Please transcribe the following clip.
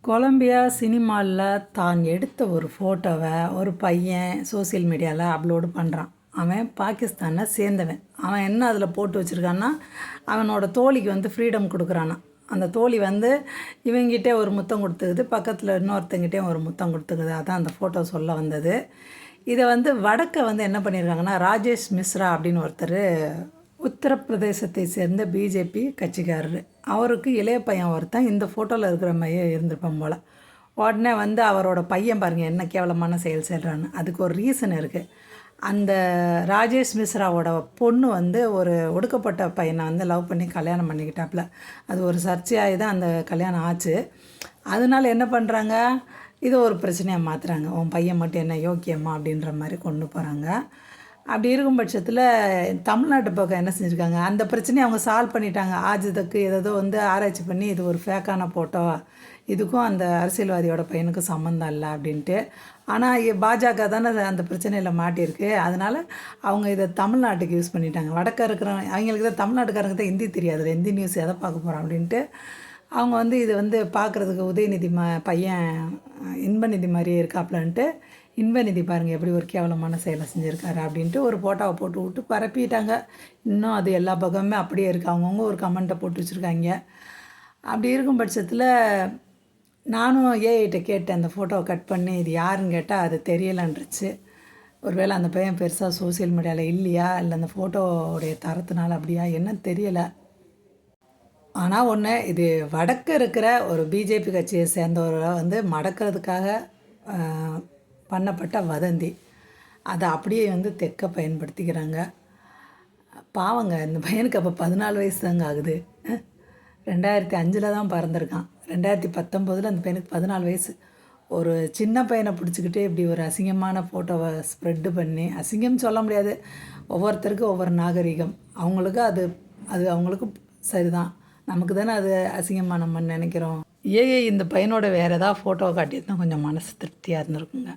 Colombia சினிமாவில் தான் எடுத்த ஒரு ஃபோட்டோவை ஒரு பையன் சோசியல் மீடியாவில் அப்லோடு பண்ணுறான். அவன் பாகிஸ்தானை சேர்ந்தவன். அவன் என்ன அதில் போட்டு வச்சுருக்கான்னா, அவனோட தோழிக்கு வந்து ஃப்ரீடம் கொடுக்குறானா. அந்த தோழி வந்து இவங்கிட்டே ஒரு முத்தம் கொடுத்துக்குது, பக்கத்தில் இன்னொருத்தங்கிட்டே ஒரு முத்தம் கொடுத்துக்குது. அதான் அந்த ஃபோட்டோ சொல்ல வந்தது. இதை வந்து வடக்க வந்து என்ன பண்ணியிருக்காங்கன்னா, ராஜேஷ் மிஸ்ரா அப்படின்னு ஒருத்தர் உத்தரப்பிரதேசத்தை சேர்ந்த பிஜேபி கட்சிக்காரர். அவருக்கு இளைய பையன் ஒருத்தன் இந்த ஃபோட்டோவில் இருக்கிற மையம் இருந்திருப்பான் போல். உடனே வந்து அவரோட பையன் பாருங்கள் என்ன கேவலமான செயல் செய்கிறான்னு. அதுக்கு ஒரு ரீசன் இருக்குது. அந்த ராஜேஷ் மிஸ்ராவோட பொண்ணு வந்து ஒரு ஒடுக்கப்பட்ட பையனை வந்து லவ் பண்ணி கல்யாணம் பண்ணிக்கிட்டாப்புல. அது ஒரு சர்ச்சையாகி தான் அந்த கல்யாணம் ஆச்சு. அதனால என்ன பண்ணுறாங்க, இது ஒரு பிரச்சனையாக மாற்றுறாங்க. உன் பையன் மட்டும் என்ன யோக்கியமா அப்படின்ற மாதிரி கொண்டு போகிறாங்க. அப்படி இருக்கும் பட்சத்தில் தமிழ்நாட்டு பக்கம் என்ன செஞ்சுருக்காங்க, அந்த பிரச்சனையை அவங்க சால்வ் பண்ணிட்டாங்க. ஆஜிதுக்கு ஏதோ வந்து ஆராய்ச்சி பண்ணி இது ஒரு ஃபேக்கான ஃபோட்டோ, இதுக்கும் அந்த அரசியல்வாதியோட பையனுக்கும் சம்மந்தம் இல்லை அப்படின்ட்டு. ஆனால் பாஜக தானே அந்த பிரச்சனையில் மாட்டியிருக்கு. அதனால் அவங்க இதை தமிழ்நாட்டுக்கு யூஸ் பண்ணிட்டாங்க. வடக்க இருக்கிற அவங்களுக்கு தான், தமிழ்நாட்டுக்காரங்க தான் ஹிந்தி தெரியாது, ஹிந்தி நியூஸ் எதை பார்க்க போகிறோம் அப்படின்ட்டு அவங்க வந்து இது வந்து பார்க்குறதுக்கு உதயநிதி பையன் இன்பநிதி மாதிரியே இருக்காப்லன்ட்டு, இன்பநிதி பாருங்கள் எப்படி ஒரு கேவலமான செயலை செஞ்சுருக்காரு அப்படின்ட்டு ஒரு ஃபோட்டோவை போட்டு விட்டு பரப்பிட்டாங்க. இன்னும் அது எல்லா பக்கமுமே அப்படியே இருக்குது. அவங்கவுங்க ஒரு கமெண்ட்டை போட்டு வச்சுருக்காங்க. அப்படி இருக்கும் பட்சத்தில் நானும் ஏஐட்ட கேட்டேன், அந்த ஃபோட்டோவை கட் பண்ணி இது யாருன்னு கேட்டால் அது தெரியலன்றுச்சு. ஒருவேளை அந்த பையன் பெருசாக சோசியல் மீடியாவில் இல்லையா, இல்லை அந்த ஃபோட்டோவுடைய தரத்தினால அப்படியா என்னன்னு தெரியலை. ஆனால் ஒன்று, இது வடக்கு இருக்கிற ஒரு பிஜேபி கட்சியை சேர்ந்தவரை வந்து மடக்கிறதுக்காக பண்ணப்பட்ட வதந்தி. அதை அப்படியே வந்து தெற்க பயன்படுத்திக்கிறாங்க. பாவங்க, இந்த பையனுக்கு அப்போ 14 வயசு தாங்க ஆகுது. 2005 தான் பிறந்திருக்கான். 2019 அந்த பையனுக்கு 14 வயசு. ஒரு சின்ன பையனை பிடிச்சிக்கிட்டு இப்படி ஒரு அசிங்கமான ஃபோட்டோவை ஸ்ப்ரெட்டு பண்ணி, அசிங்கம் சொல்ல முடியாது, ஒவ்வொருத்தருக்கும் ஒவ்வொரு நாகரிகம். அவங்களுக்கு அது அவங்களுக்கு சரிதான், நமக்கு தானே அது அசிங்கமாக நம்ம நினைக்கிறோம். ஏஐ இந்த பையனோட வேறு ஏதாவது ஃபோட்டோவை காட்டியிருந்தால் கொஞ்சம் மனசு திருப்தியாக இருந்திருக்குங்க.